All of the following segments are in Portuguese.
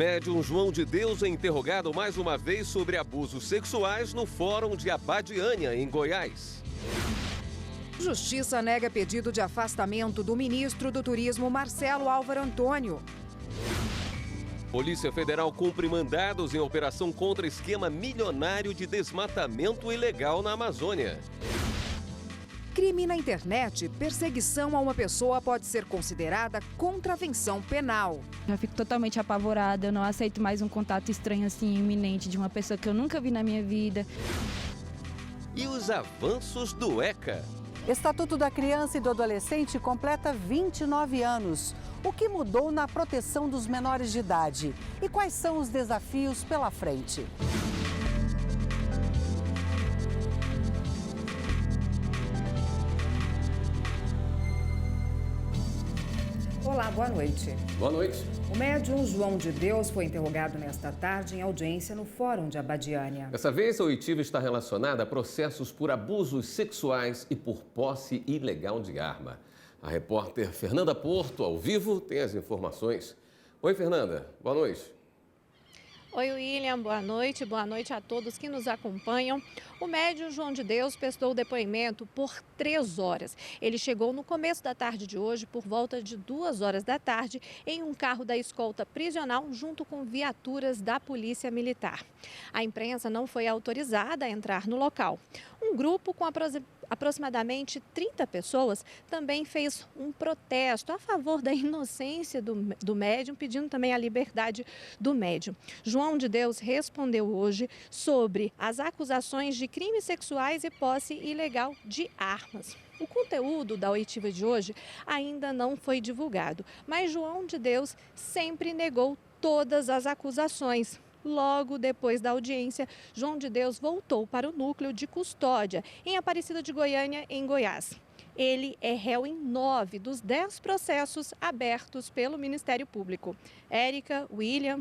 Médium João de Deus é interrogado mais uma vez sobre abusos sexuais no Fórum de Abadiânia, em Goiás. Justiça nega pedido de afastamento do ministro do Turismo, Marcelo Álvaro Antônio. Polícia Federal cumpre mandados em operação contra esquema milionário de desmatamento ilegal na Amazônia. Crime na internet, perseguição a uma pessoa pode ser considerada contravenção penal. Eu fico totalmente apavorada, eu não aceito mais um contato estranho assim, iminente, de uma pessoa que eu nunca vi na minha vida. E os avanços do ECA. Estatuto da Criança e do Adolescente completa 29 anos. O que mudou na proteção dos menores de idade? E quais são os desafios pela frente? Olá, boa noite. Boa noite. O médium João de Deus foi interrogado nesta tarde em audiência no Fórum de Abadiânia. Dessa vez, a oitiva está relacionada a processos por abusos sexuais e por posse ilegal de arma. A repórter Fernanda Porto, ao vivo, tem as informações. Oi, Fernanda. Boa noite. Oi, William. Boa noite a todos que nos acompanham. O médium João de Deus prestou o depoimento por 3 horas. Ele chegou no começo da tarde de hoje, por volta de 2 horas da tarde, em um carro da escolta prisional, junto com viaturas da Polícia Militar. A imprensa não foi autorizada a entrar no local. Um grupo com aproximadamente 30 pessoas também fez um protesto a favor da inocência do médium, pedindo também a liberdade do médium. João de Deus respondeu hoje sobre as acusações de crimes sexuais e posse ilegal de armas. O conteúdo da oitiva de hoje ainda não foi divulgado, mas João de Deus sempre negou todas as acusações. Logo depois da audiência, João de Deus voltou para o núcleo de custódia em Aparecida de Goiânia, em Goiás. Ele é réu em 9 dos 10 processos abertos pelo Ministério Público. Érica, William.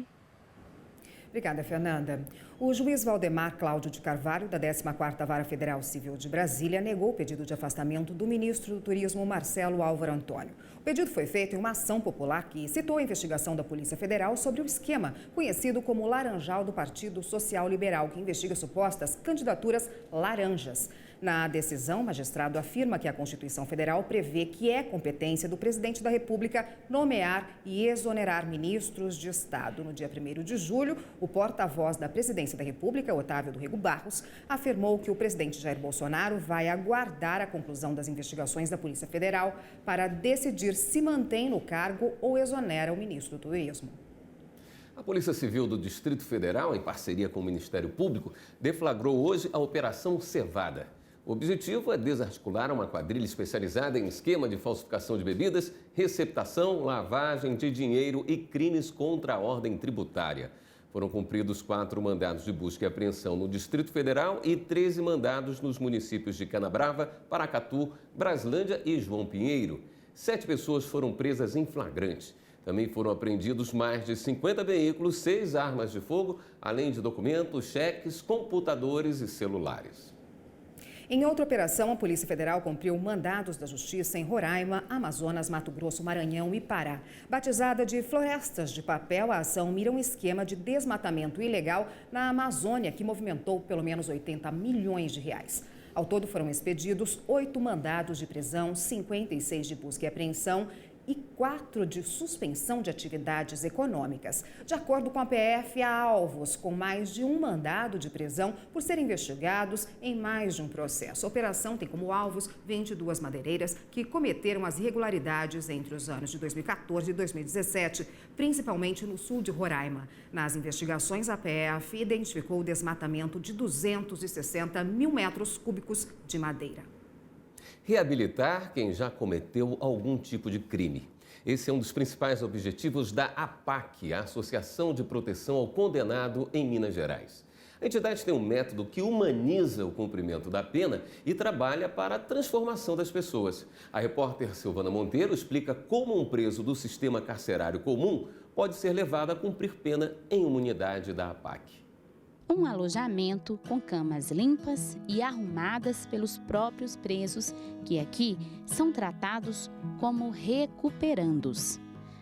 Obrigada, Fernanda. O juiz Valdemar Cláudio de Carvalho, da 14ª Vara Federal Civil de Brasília, negou o pedido de afastamento do ministro do Turismo, Marcelo Álvaro Antônio. O pedido foi feito em uma ação popular que citou a investigação da Polícia Federal sobre o esquema conhecido como Laranjal do Partido Social Liberal, que investiga supostas candidaturas laranjas. Na decisão, o magistrado afirma que a Constituição Federal prevê que é competência do presidente da República nomear e exonerar ministros de Estado. No dia 1º de julho, o porta-voz da Presidência da República, Otávio do Rego Barros, afirmou que o presidente Jair Bolsonaro vai aguardar a conclusão das investigações da Polícia Federal para decidir se mantém no cargo ou exonera o ministro do Turismo. A Polícia Civil do Distrito Federal, em parceria com o Ministério Público, deflagrou hoje a Operação Cevada. O objetivo é desarticular uma quadrilha especializada em esquema de falsificação de bebidas, receptação, lavagem de dinheiro e crimes contra a ordem tributária. Foram cumpridos 4 mandados de busca e apreensão no Distrito Federal e 13 mandados nos municípios de Canabrava, Paracatu, Braslândia e João Pinheiro. 7 pessoas foram presas em flagrante. Também foram apreendidos mais de 50 veículos, 6 armas de fogo, além de documentos, cheques, computadores e celulares. Em outra operação, a Polícia Federal cumpriu mandados da Justiça em Roraima, Amazonas, Mato Grosso, Maranhão e Pará. Batizada de Florestas de Papel, a ação mira um esquema de desmatamento ilegal na Amazônia que movimentou pelo menos 80 milhões de reais. Ao todo foram expedidos 8 mandados de prisão, 56 de busca e apreensão e 4 de suspensão de atividades econômicas. De acordo com a PF, há alvos com mais de um mandado de prisão por serem investigados em mais de um processo. A operação tem como alvos 22 madeireiras que cometeram as irregularidades entre os anos de 2014 e 2017, principalmente no sul de Roraima. Nas investigações, a PF identificou o desmatamento de 260 mil metros cúbicos de madeira. Reabilitar quem já cometeu algum tipo de crime. Esse é um dos principais objetivos da APAC, a Associação de Proteção ao Condenado em Minas Gerais. A entidade tem um método que humaniza o cumprimento da pena e trabalha para a transformação das pessoas. A repórter Silvana Monteiro explica como um preso do sistema carcerário comum pode ser levado a cumprir pena em uma unidade da APAC. Um alojamento com camas limpas e arrumadas pelos próprios presos, que aqui são tratados como recuperandos.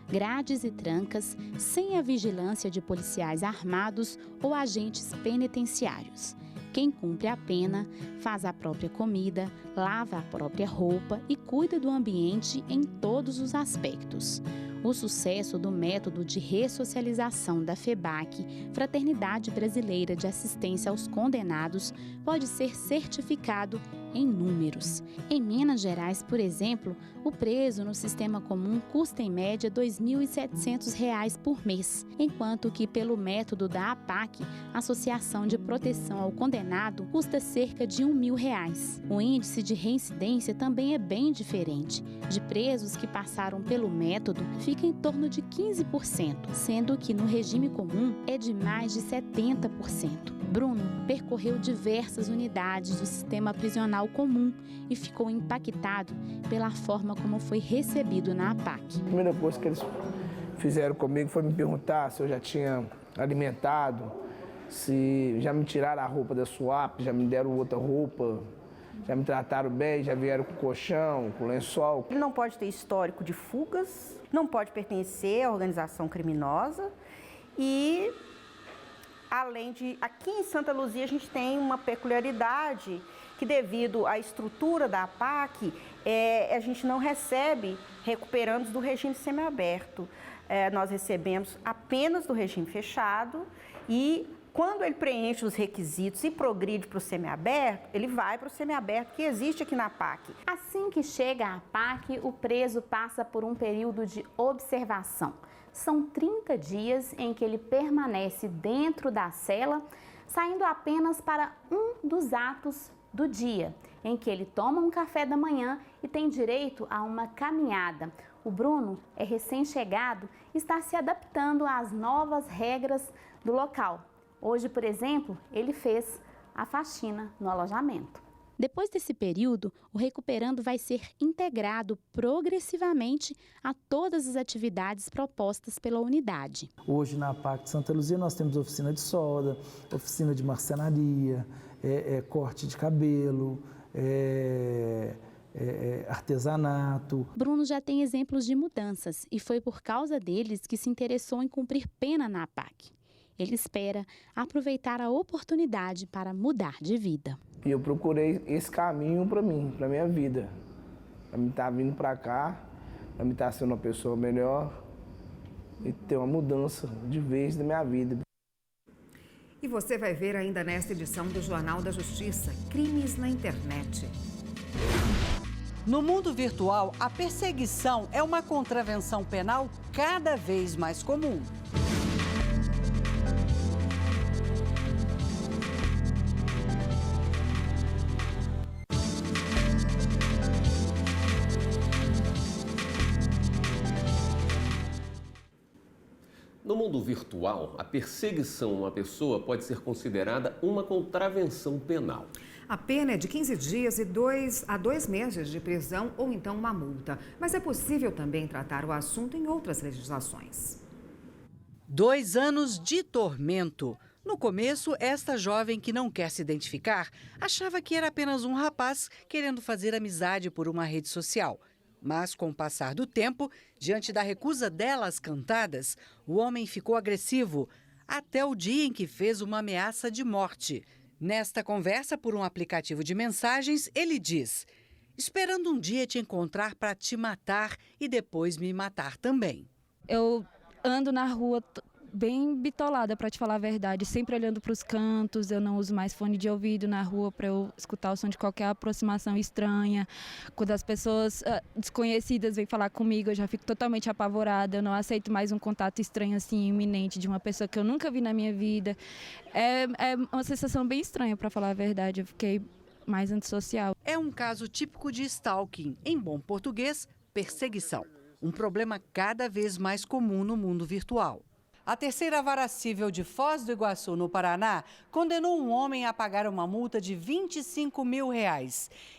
grades e trancas, sem a vigilância de policiais armados ou agentes penitenciários. Quem cumpre a pena faz a própria comida, lava a própria roupa e cuida do ambiente em todos os aspectos. O sucesso do método de ressocialização da FEBAC, Fraternidade Brasileira de Assistência aos Condenados, pode ser certificado em números. Em Minas Gerais, por exemplo, o preso no sistema comum custa em média R$ 2.700 por mês, enquanto que pelo método da APAC, Associação de Proteção ao Condenado, custa cerca de R$ 1.000. O índice de reincidência também é bem diferente. De presos que passaram pelo método, fica em torno de 15%, sendo que no regime comum é de mais de 70%. Bruno percorreu diversas unidades do sistema prisional comum e ficou impactado pela forma como foi recebido na APAC. A primeira coisa que eles fizeram comigo foi me perguntar se eu já tinha alimentado, se já me tiraram a roupa da SWAP, já me deram outra roupa, já me trataram bem, já vieram com colchão, com lençol. Ele não pode ter histórico de fugas, não pode pertencer a organização criminosa e, além de, aqui em Santa Luzia a gente tem uma peculiaridade que devido à estrutura da APAC, a gente não recebe recuperandos do regime semiaberto. Nós recebemos apenas do regime fechado e quando ele preenche os requisitos e progride para o semiaberto, ele vai para o semiaberto que existe aqui na APAC. Assim que chega à APAC, o preso passa por um período de observação. São 30 dias em que ele permanece dentro da cela, saindo apenas para um dos atos do dia, em que ele toma um café da manhã e tem direito a uma caminhada. O Bruno é recém-chegado e está se adaptando às novas regras do local. Hoje, por exemplo, ele fez a faxina no alojamento. Depois desse período, o recuperando vai ser integrado progressivamente a todas as atividades propostas pela unidade. Hoje na APAC de Santa Luzia nós temos oficina de solda, oficina de marcenaria, corte de cabelo, artesanato. Bruno já tem exemplos de mudanças e foi por causa deles que se interessou em cumprir pena na APAC. Ele espera aproveitar a oportunidade para mudar de vida. E eu procurei esse caminho para mim, para minha vida. Para mim estar vindo para cá, para mim estar sendo uma pessoa melhor e ter uma mudança de vez na minha vida. E você vai ver ainda nesta edição do Jornal da Justiça, crimes na internet. No mundo virtual, a perseguição é uma contravenção penal cada vez mais comum. No mundo virtual, a perseguição a uma pessoa pode ser considerada uma contravenção penal. A pena é de 15 dias e 2 a 2 meses de prisão ou então uma multa. Mas é possível também tratar o assunto em outras legislações. 2 anos de tormento. No começo, esta jovem que não quer se identificar achava que era apenas um rapaz querendo fazer amizade por uma rede social. Mas, com o passar do tempo, diante da recusa dela às cantadas, o homem ficou agressivo, até o dia em que fez uma ameaça de morte. Nesta conversa por um aplicativo de mensagens, ele diz: esperando um dia te encontrar para te matar e depois me matar também. Eu ando na rua bem bitolada, para te falar a verdade, sempre olhando para os cantos. Eu não uso mais fone de ouvido na rua para eu escutar o som de qualquer aproximação estranha. Quando as pessoas desconhecidas vêm falar comigo, eu já fico totalmente apavorada. Eu não aceito mais um contato estranho assim, iminente, de uma pessoa que eu nunca vi na minha vida. É uma sensação bem estranha, para falar a verdade. Eu fiquei mais antissocial. É um caso típico de stalking, em bom português, perseguição. Um problema cada vez mais comum no mundo virtual. A terceira vara civil de Foz do Iguaçu, no Paraná, condenou um homem a pagar uma multa de R$25 mil.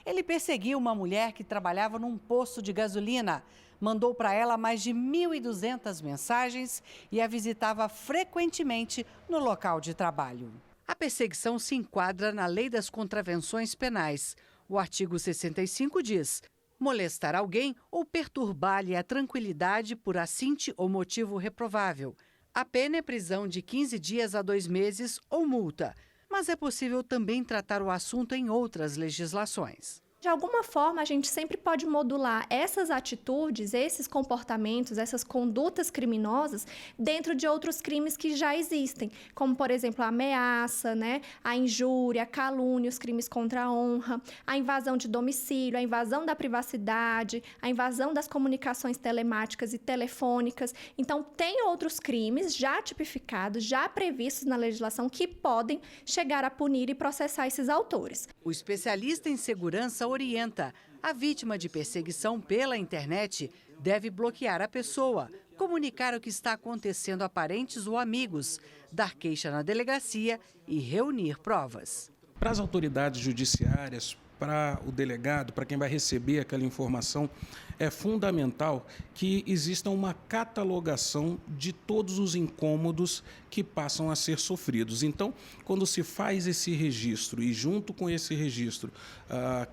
Ele perseguiu uma mulher que trabalhava num posto de gasolina, mandou para ela mais de 1.200 mensagens e a visitava frequentemente no local de trabalho. A perseguição se enquadra na Lei das Contravenções Penais. O artigo 65 diz: molestar alguém ou perturbar-lhe a tranquilidade por assinte ou motivo reprovável. A pena é prisão de 15 dias a 2 meses ou multa. Mas é possível também tratar o assunto em outras legislações. De alguma forma, a gente sempre pode modular essas atitudes, esses comportamentos, essas condutas criminosas dentro de outros crimes que já existem, como, por exemplo, a ameaça, né? A injúria, a calúnia, os crimes contra a honra, a invasão de domicílio, a invasão da privacidade, a invasão das comunicações telemáticas e telefônicas. Então, tem outros crimes já tipificados, já previstos na legislação que podem chegar a punir e processar esses autores. O especialista em segurança orienta: a vítima de perseguição pela internet deve bloquear a pessoa, comunicar o que está acontecendo a parentes ou amigos, dar queixa na delegacia e reunir provas. Para as autoridades judiciárias, para o delegado, para quem vai receber aquela informação, é fundamental que exista uma catalogação de todos os incômodos que passam a ser sofridos. Então, quando se faz esse registro e junto com esse registro,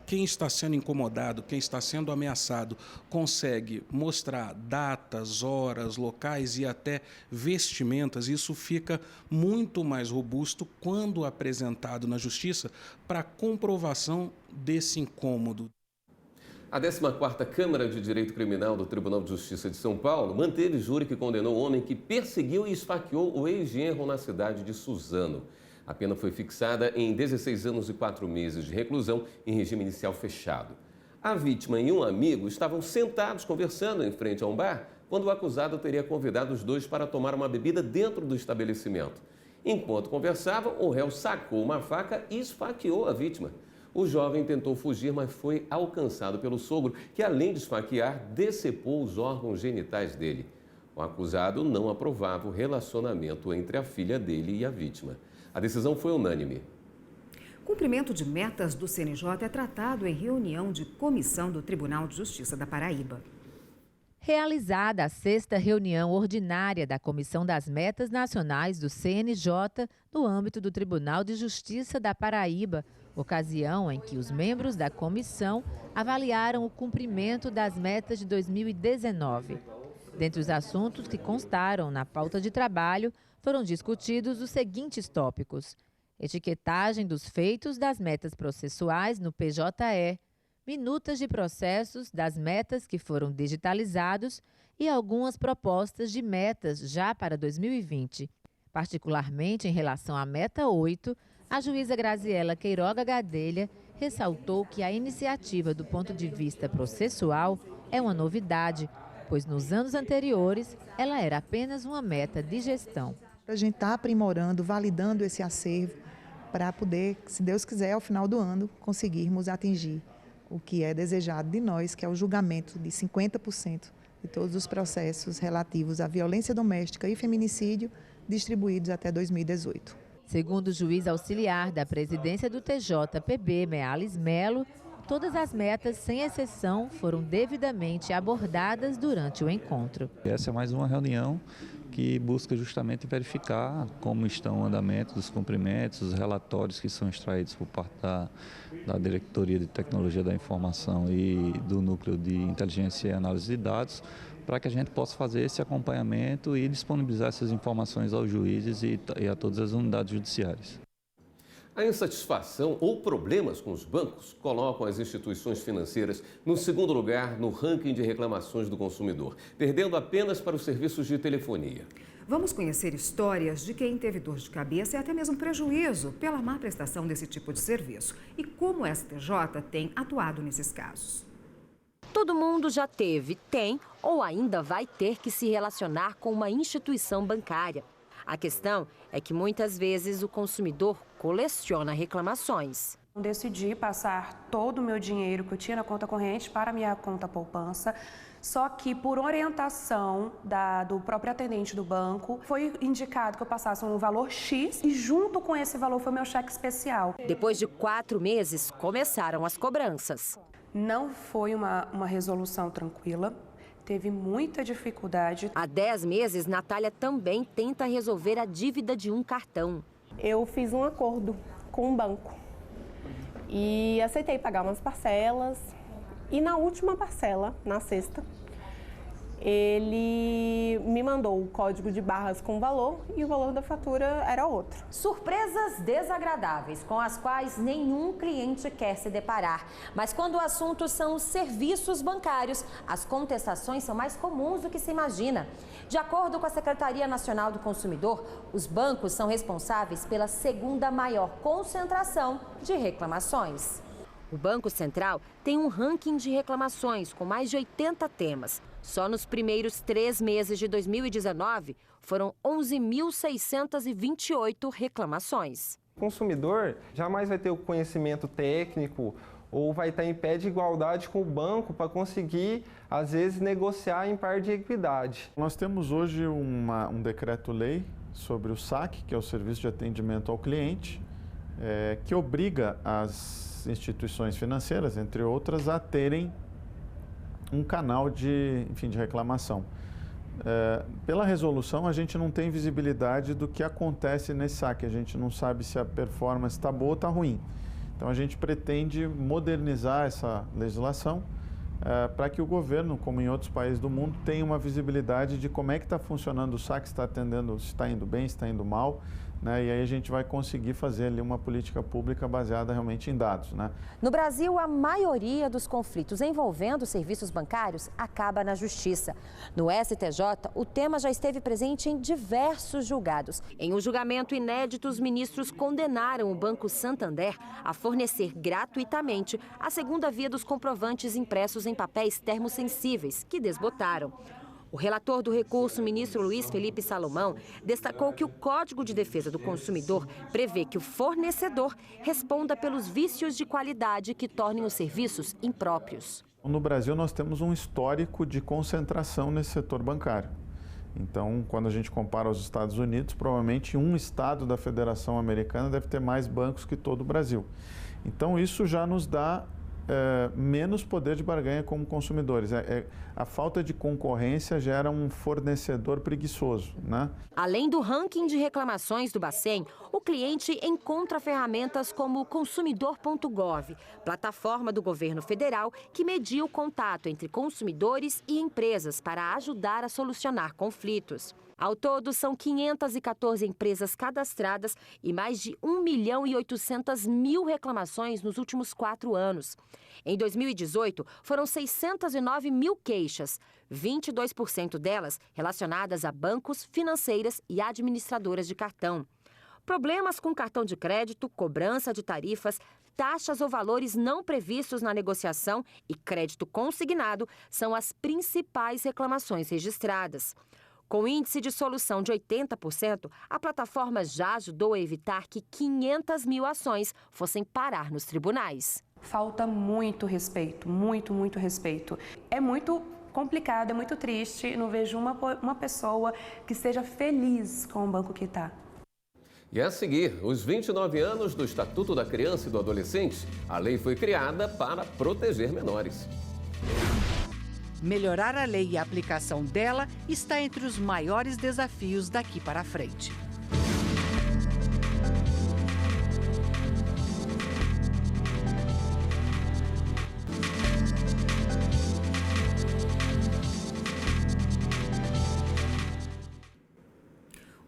quem está sendo incomodado, quem está sendo ameaçado, consegue mostrar datas, horas, locais e até vestimentas, isso fica muito mais robusto quando apresentado na Justiça para comprovação desse incômodo. A 14ª Câmara de Direito Criminal do Tribunal de Justiça de São Paulo manteve júri que condenou o homem que perseguiu e esfaqueou o ex-genro na cidade de Suzano. A pena foi fixada em 16 anos e 4 meses de reclusão em regime inicial fechado. A vítima e um amigo estavam sentados conversando em frente a um bar quando o acusado teria convidado os dois para tomar uma bebida dentro do estabelecimento. Enquanto conversavam, o réu sacou uma faca e esfaqueou a vítima. O jovem tentou fugir, mas foi alcançado pelo sogro, que, além de esfaquear, decepou os órgãos genitais dele. O acusado não aprovava o relacionamento entre a filha dele e a vítima. A decisão foi unânime. Cumprimento de metas do CNJ é tratado em reunião de comissão do Tribunal de Justiça da Paraíba. Realizada a 6ª reunião ordinária da Comissão das Metas Nacionais do CNJ no âmbito do Tribunal de Justiça da Paraíba, ocasião em que os membros da comissão avaliaram o cumprimento das metas de 2019. Dentre os assuntos que constaram na pauta de trabalho, foram discutidos os seguintes tópicos: etiquetagem dos feitos das metas processuais no PJE, minutas de processos das metas que foram digitalizados e algumas propostas de metas já para 2020. Particularmente em relação à meta 8, a juíza Graziela Queiroga Gadelha ressaltou que a iniciativa do ponto de vista processual é uma novidade, pois nos anos anteriores ela era apenas uma meta de gestão. A gente está aprimorando, validando esse acervo para poder, se Deus quiser, ao final do ano, conseguirmos atingir o que é desejado de nós, que é o julgamento de 50% de todos os processos relativos à violência doméstica e feminicídio distribuídos até 2018. Segundo o juiz auxiliar da presidência do TJPB, Meales Melo, todas as metas, sem exceção, foram devidamente abordadas durante o encontro. Essa é mais uma reunião que busca justamente verificar como estão o andamento dos cumprimentos, os relatórios que são extraídos por parte da Diretoria de Tecnologia da Informação e do Núcleo de Inteligência e Análise de Dados, para que a gente possa fazer esse acompanhamento e disponibilizar essas informações aos juízes e a todas as unidades judiciárias. A insatisfação ou problemas com os bancos colocam as instituições financeiras no segundo lugar no ranking de reclamações do consumidor, perdendo apenas para os serviços de telefonia. Vamos conhecer histórias de quem teve dor de cabeça e até mesmo prejuízo pela má prestação desse tipo de serviço e como o STJ tem atuado nesses casos. Todo mundo já teve, tem ou ainda vai ter que se relacionar com uma instituição bancária. A questão é que muitas vezes o consumidor coleciona reclamações. Decidi passar todo o meu dinheiro que eu tinha na conta corrente para a minha conta poupança, só que por orientação do próprio atendente do banco, foi indicado que eu passasse um valor X e junto com esse valor foi meu cheque especial. Depois de 4 meses, começaram as cobranças. Não foi uma resolução tranquila. Teve muita dificuldade. Há 10 meses, Natália também tenta resolver a dívida de um cartão. Eu fiz um acordo com o banco e aceitei pagar umas parcelas E na última parcela, na sexta, ele me mandou o código de barras com valor e o valor da fatura era outro. Surpresas desagradáveis com as quais nenhum cliente quer se deparar. Mas quando o assunto são os serviços bancários, as contestações são mais comuns do que se imagina. De acordo com a Secretaria Nacional do Consumidor, os bancos são responsáveis pela segunda maior concentração de reclamações. O Banco Central tem um ranking de reclamações com mais de 80 temas. Só nos primeiros 3 meses de 2019, foram 11.628 reclamações. O consumidor jamais vai ter o conhecimento técnico ou vai estar em pé de igualdade com o banco para conseguir, às vezes, negociar em par de equidade. Nós temos hoje um decreto-lei sobre o SAC, que é o Serviço de Atendimento ao Cliente, que obriga as instituições financeiras, entre outras, a terem um canal de reclamação. Pela resolução, a gente não tem visibilidade do que acontece nesse SAC, a gente não sabe se a performance está boa ou está ruim. Então, a gente pretende modernizar essa legislação para que o governo, como em outros países do mundo, tenha uma visibilidade de como é que está funcionando o SAC, se está atendendo, se está indo bem, se está indo mal, né? E aí a gente vai conseguir fazer ali uma política pública baseada realmente em dados, né? No Brasil, a maioria dos conflitos envolvendo serviços bancários acaba na Justiça. No STJ, o tema já esteve presente em diversos julgados. Em um julgamento inédito, os ministros condenaram o Banco Santander a fornecer gratuitamente a segunda via dos comprovantes impressos em papéis termosensíveis, que desbotaram. O relator do recurso, ministro Luiz Felipe Salomão, destacou que o Código de Defesa do Consumidor prevê que o fornecedor responda pelos vícios de qualidade que tornem os serviços impróprios. No Brasil, nós temos um histórico de concentração nesse setor bancário. Então, quando a gente compara aos Estados Unidos, provavelmente um estado da Federação Americana deve ter mais bancos que todo o Brasil. Então, isso já nos dá menos poder de barganha como consumidores. A falta de concorrência gera um fornecedor preguiçoso, né? Além do ranking de reclamações do Bacen, o cliente encontra ferramentas como o consumidor.gov, plataforma do governo federal que media o contato entre consumidores e empresas para ajudar a solucionar conflitos. Ao todo, são 514 empresas cadastradas e mais de 1.800.000 reclamações nos últimos 4 anos. Em 2018, foram 609 mil queixas, 22% delas relacionadas a bancos, financeiras e administradoras de cartão. Problemas com cartão de crédito, cobrança de tarifas, taxas ou valores não previstos na negociação e crédito consignado são as principais reclamações registradas. Com índice de solução de 80%, a plataforma já ajudou a evitar que 500 mil ações fossem parar nos tribunais. Falta muito respeito, muito respeito. É muito complicado, é muito triste, não vejo uma pessoa que esteja feliz com o banco que está. E a seguir, os 29 anos do Estatuto da Criança e do Adolescente, a lei foi criada para proteger menores. Melhorar a lei e a aplicação dela está entre os maiores desafios daqui para frente.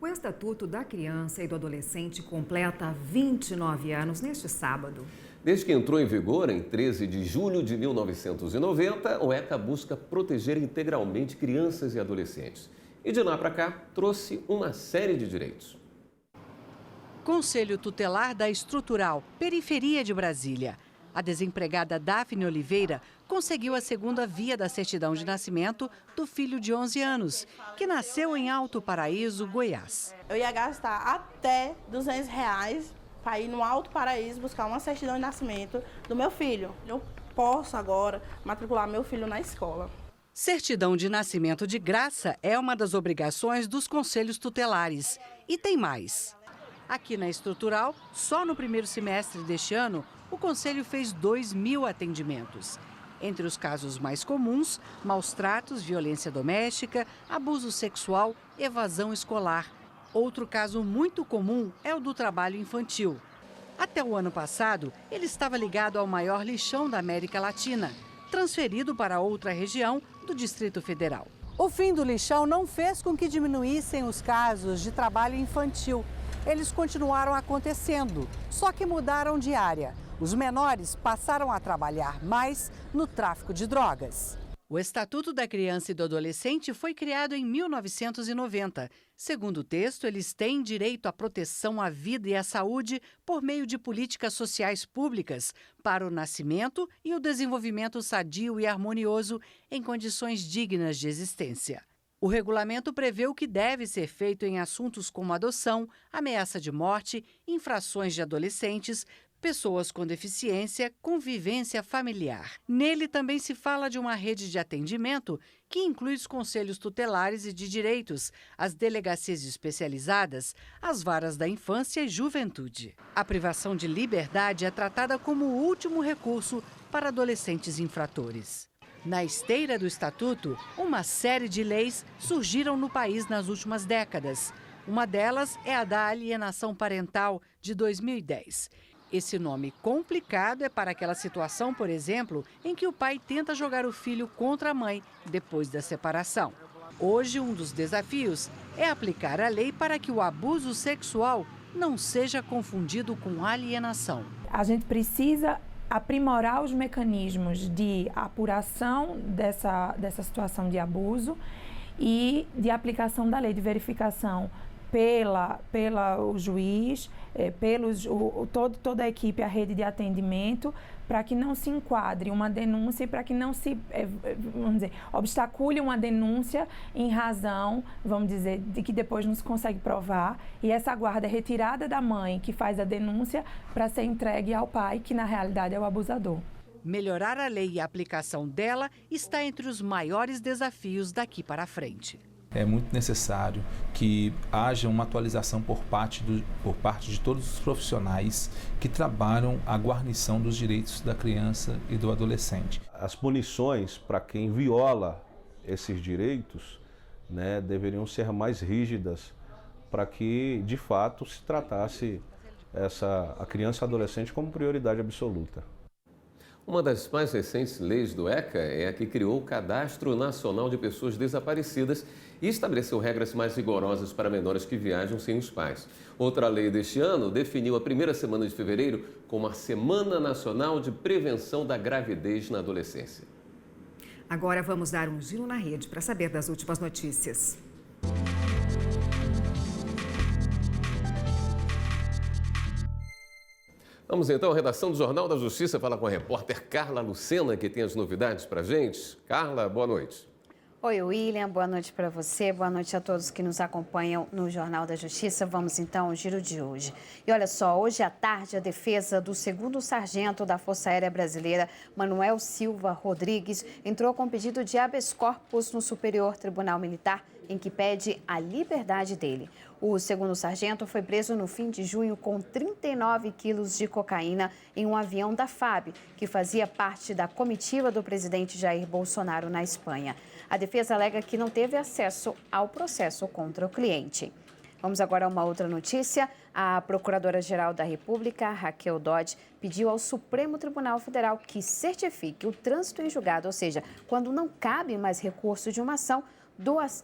O Estatuto da Criança e do Adolescente completa 29 anos neste sábado. Desde que entrou em vigor, em 13 de julho de 1990, o ECA busca proteger integralmente crianças e adolescentes. E de lá para cá, trouxe uma série de direitos. Conselho Tutelar da Estrutural, periferia de Brasília. A desempregada Daphne Oliveira conseguiu a segunda via da certidão de nascimento do filho de 11 anos, que nasceu em Alto Paraíso, Goiás. Eu ia gastar até R$200 para ir no Alto Paraíso buscar uma certidão de nascimento do meu filho. Eu posso agora matricular meu filho na escola. Certidão de nascimento de graça é uma das obrigações dos conselhos tutelares. E tem mais. Aqui na Estrutural, só no primeiro semestre deste ano, o conselho fez 2.000 atendimentos. Entre os casos mais comuns, maus tratos, violência doméstica, abuso sexual, evasão escolar. Outro caso muito comum é o do trabalho infantil. Até o ano passado, ele estava ligado ao maior lixão da América Latina. transferido para outra região do Distrito Federal. O fim do lixão não fez com que diminuíssem os casos de trabalho infantil. Eles continuaram acontecendo, só que mudaram de área. Os menores passaram a trabalhar mais no tráfico de drogas. O Estatuto da Criança e do Adolescente foi criado em 1990. Segundo o texto, eles têm direito à proteção à vida e à saúde por meio de políticas sociais públicas para o nascimento e o desenvolvimento sadio e harmonioso em condições dignas de existência. O regulamento prevê o que deve ser feito em assuntos como adoção, ameaça de morte, infrações de adolescentes, pessoas com deficiência, convivência familiar. Nele também se fala de uma rede de atendimento que inclui os conselhos tutelares e de direitos, as delegacias especializadas, as varas da infância e juventude. A privação de liberdade é tratada como o último recurso para adolescentes infratores. Na esteira do Estatuto, uma série de leis surgiram no país nas últimas décadas. Uma delas é a da alienação parental, de 2010. Esse nome complicado é para aquela situação, por exemplo, em que o pai tenta jogar o filho contra a mãe depois da separação. Hoje, um dos desafios é aplicar a lei para que o abuso sexual não seja confundido com alienação. A gente precisa aprimorar os mecanismos de apuração dessa situação de abuso e de aplicação da lei, de verificação pela o juiz, toda a equipe, a rede de atendimento, para que não se enquadre uma denúncia e para que não se, obstacule uma denúncia em razão, vamos dizer, de que depois não se consegue provar, e essa guarda é retirada da mãe que faz a denúncia para ser entregue ao pai, que na realidade é o abusador. Melhorar a lei e a aplicação dela está entre os maiores desafios daqui para frente. É muito necessário que haja uma atualização por parte de todos os profissionais que trabalham a guarnição dos direitos da criança e do adolescente. As punições para quem viola esses direitos, deveriam ser mais rígidas para que, de fato, se tratasse a criança e adolescente como prioridade absoluta. Uma das mais recentes leis do ECA é a que criou o Cadastro Nacional de Pessoas Desaparecidas e estabeleceu regras mais rigorosas para menores que viajam sem os pais. Outra lei deste ano definiu a primeira semana de fevereiro como a Semana Nacional de Prevenção da Gravidez na Adolescência. Agora vamos dar um giro na rede para saber das últimas notícias. Vamos então à redação do Jornal da Justiça falar com a repórter Carla Lucena, que tem as novidades para a gente. Carla, boa noite. Oi, William, boa noite para você, boa noite a todos que nos acompanham no Jornal da Justiça. Vamos então ao giro de hoje. E olha só, hoje à tarde a defesa do 2º Sargento da Força Aérea Brasileira, Manuel Silva Rodrigues, entrou com pedido de habeas corpus no Superior Tribunal Militar, em que pede a liberdade dele. O 2º sargento foi preso no fim de junho com 39 quilos de cocaína em um avião da FAB, que fazia parte da comitiva do presidente Jair Bolsonaro na Espanha. A defesa alega que não teve acesso ao processo contra o cliente. Vamos agora a uma outra notícia. A Procuradora-Geral da República, Raquel Dodge, pediu ao Supremo Tribunal Federal que certifique o trânsito em julgado, ou seja, quando não cabe mais recurso de uma ação,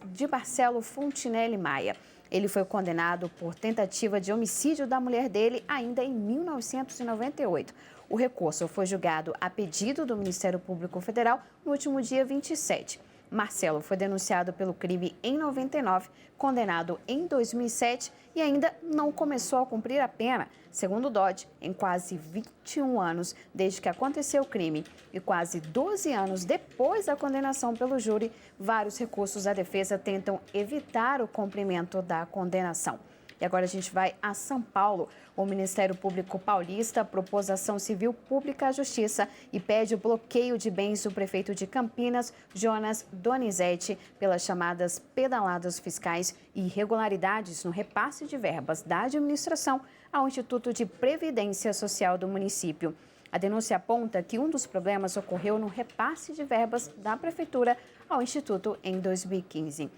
de Marcelo Fontinelli Maia. Ele foi condenado por tentativa de homicídio da mulher dele ainda em 1998. O recurso foi julgado a pedido do Ministério Público Federal no último dia 27. Marcelo foi denunciado pelo crime em 99, condenado em 2007 e ainda não começou a cumprir a pena, segundo Dodge, em quase 21 anos desde que aconteceu o crime e quase 12 anos depois da condenação pelo júri, vários recursos da defesa tentam evitar o cumprimento da condenação. E agora a gente vai a São Paulo. O Ministério Público Paulista propôs ação civil pública à Justiça e pede o bloqueio de bens do prefeito de Campinas, Jonas Donizete, pelas chamadas pedaladas fiscais e irregularidades no repasse de verbas da administração ao Instituto de Previdência Social do município. A denúncia aponta que um dos problemas ocorreu no repasse de verbas da Prefeitura ao Instituto em 2015.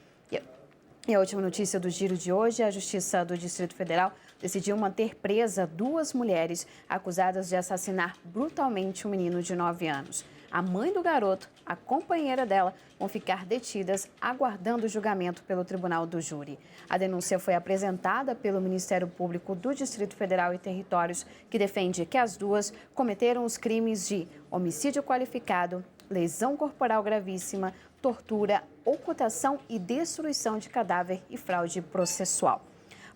E a última notícia do giro de hoje, a Justiça do Distrito Federal decidiu manter presa 2 mulheres acusadas de assassinar brutalmente um menino de 9 anos. A mãe do garoto, a companheira dela, vão ficar detidas aguardando o julgamento pelo Tribunal do Júri. A denúncia foi apresentada pelo Ministério Público do Distrito Federal e Territórios, que defende que as duas cometeram os crimes de homicídio qualificado, lesão corporal gravíssima, tortura, ocultação e destruição de cadáver e fraude processual.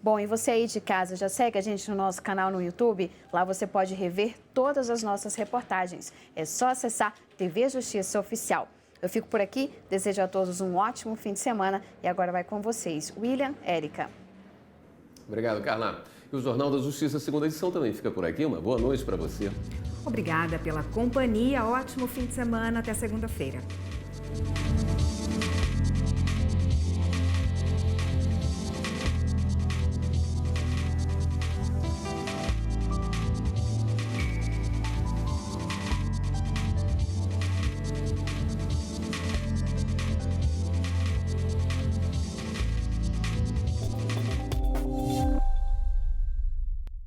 Bom, e você aí de casa já segue a gente no nosso canal no YouTube? Lá você pode rever todas as nossas reportagens. É só acessar TV Justiça Oficial. Eu fico por aqui, desejo a todos um ótimo fim de semana e agora vai com vocês, William, Érica. Obrigado, Carla. E o Jornal da Justiça, segunda edição, também fica por aqui. Uma boa noite para você. Obrigada pela companhia, ótimo fim de semana, até segunda-feira.